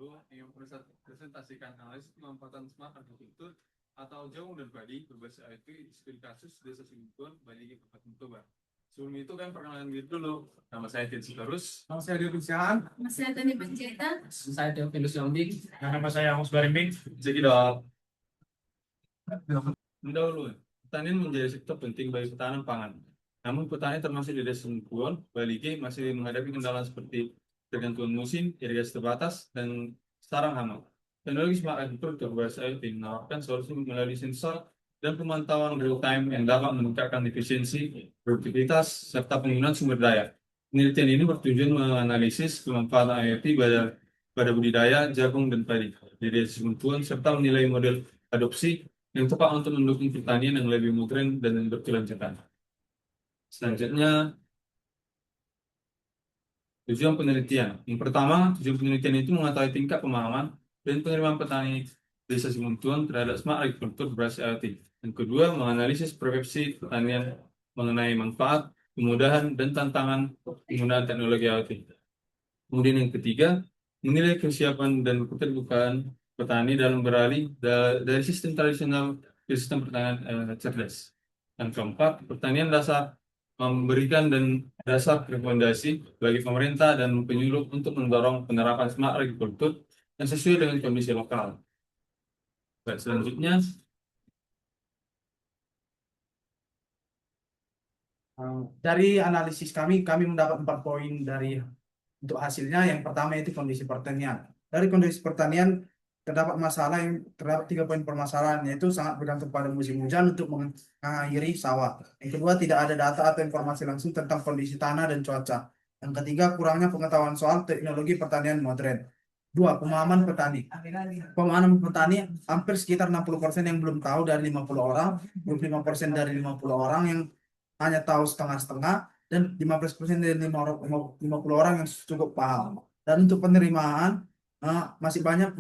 dulu yang presentasikan analisis pemanfaatan smart agriculture atau Jauh dan Padi berbasis IT studi kasus Desa Simuntuan Bali Kabupaten Toba. Sebelum itu kan perkenalan diri dulu. Nama saya Tiensi Terus. Nama saya Dirun Siahan. Nama saya Tani Panjaitan. Saya Teofilus Yombing. Nama saya Amos Barimbing. Jadi dahulu, pertanian menjadi sektor penting bagi ketahanan pangan. Namun petani termasuk di Desa Simuntuan Bali masih menghadapi kendala seperti tergantungan musim, irigasi terbatas, dan sarang hama. Teknologi smart agriculture berbasis IoT menawarkan solusi melalui sensor dan pemantauan real time yang dapat meningkatkan efisiensi, produktivitas, serta penggunaan sumber daya. Penelitian ini bertujuan menganalisis kemanfaatan IoT pada budidaya jagung dan padi di Desa Simuntuan serta menilai model adopsi yang tepat untuk mendukung pertanian yang lebih modern dan berkelanjutan. Selanjutnya, tujuan penelitian. Yang pertama, tujuan penelitian itu mengetahui tingkat pemahaman dan penerimaan petani Desa Simuntuan terhadap smart agriculture berbasis IoT. Yang kedua, menganalisis persepsi pertanian mengenai manfaat, kemudahan, dan tantangan penggunaan teknologi IoT. Kemudian yang ketiga, menilai kesiapan dan keterbukaan petani dalam beralih dari sistem tradisional ke sistem pertanian cerdas. Yang keempat, pertanian dasar memberikan dan dasar rekomendasi bagi pemerintah dan penyuluh untuk mendorong penerapan smart agriculture yang sesuai dengan kondisi lokal. Baik, selanjutnya, dari analisis kami mendapat 4 poin untuk hasilnya. Yang pertama itu kondisi pertanian. Dari kondisi pertanian terdapat 3 poin permasalahan, yaitu sangat bergantung pada musim hujan untuk mengairi sawah. Yang kedua, tidak ada data atau informasi langsung tentang kondisi tanah dan cuaca. Yang ketiga, kurangnya pengetahuan soal teknologi pertanian modern. 2. Pemahaman petani. Pemahaman petani hampir sekitar 60% yang belum tahu dari 50 orang, 25% dari 50 orang yang hanya tahu setengah-setengah, dan 15% dari 50 orang yang cukup paham. Dan untuk penerimaan, masih banyak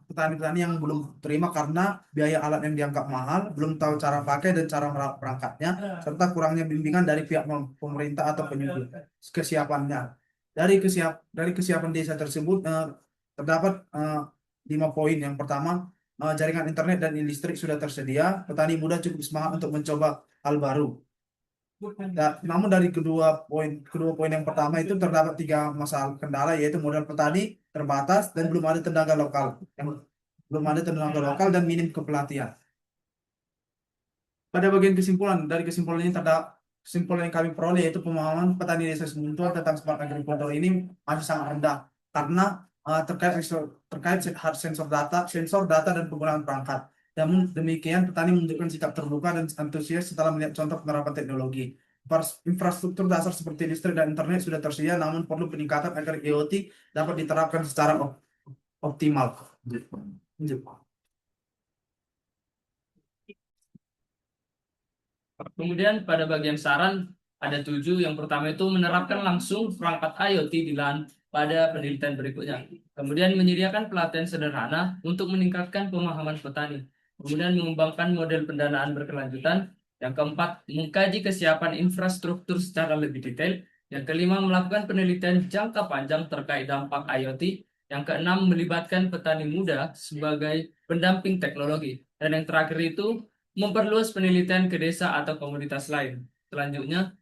petani-petani yang belum terima karena biaya alat yang dianggap mahal, belum tahu cara pakai dan cara merawat perangkatnya, serta kurangnya bimbingan dari pihak pemerintah atau penyuluh kesiapannya. Dari kesiapan desa tersebut terdapat 5 poin. Yang pertama, jaringan internet dan listrik sudah tersedia. Petani muda cukup semangat untuk mencoba hal baru. Namun dari kedua poin yang pertama itu terdapat 3 masalah kendala, yaitu modal petani terbatas dan belum ada tenaga lokal dan minim kepelatihan. Pada bagian kesimpulan, dari kesimpulan ini terdapat kesimpulan yang kami peroleh, yaitu pemahaman petani Desa Simuntuan tentang smart agriculture ini masih sangat rendah karena terkait sensor data dan penggunaan perangkat. Namun demikian, petani menunjukkan sikap terbuka dan antusias setelah melihat contoh penerapan teknologi. Infrastruktur dasar seperti listrik dan internet sudah tersedia, namun perlu peningkatan agar IoT dapat diterapkan secara optimal. Kemudian pada bagian saran ada 7. Yang pertama itu menerapkan langsung perangkat IoT di lahan pada penelitian berikutnya. Kemudian menyediakan pelatihan sederhana untuk meningkatkan pemahaman petani. Kemudian mengembangkan model pendanaan berkelanjutan. Yang keempat, mengkaji kesiapan infrastruktur secara lebih detail. Yang kelima, melakukan penelitian jangka panjang terkait dampak IoT. Yang keenam, melibatkan petani muda sebagai pendamping teknologi. Dan yang terakhir itu, memperluas penelitian ke desa atau komunitas lain. Selanjutnya,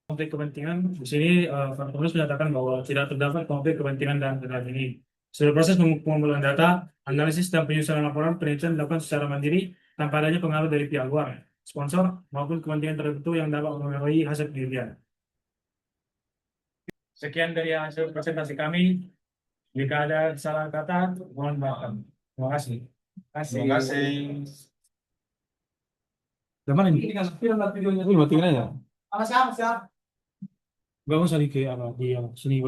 konflik kepentingan. Di sini Pak Penulis menyatakan bahwa tidak terdapat konflik kepentingan dalam terkait ini. Seluruh proses pengumpulan data, analisis dan penyusunan laporan penelitian dilakukan secara mandiri tanpa adanya pengaruh dari pihak luar, sponsor maupun kepentingan tertentu yang dapat mempengaruhi hasil penelitian. Sekian dari hasil presentasi kami. Jika ada salah kata, mohon maaf. Terima kasih. terima kasih. Zaman ini? Ini matikan aja. Siap. Gak usah di sini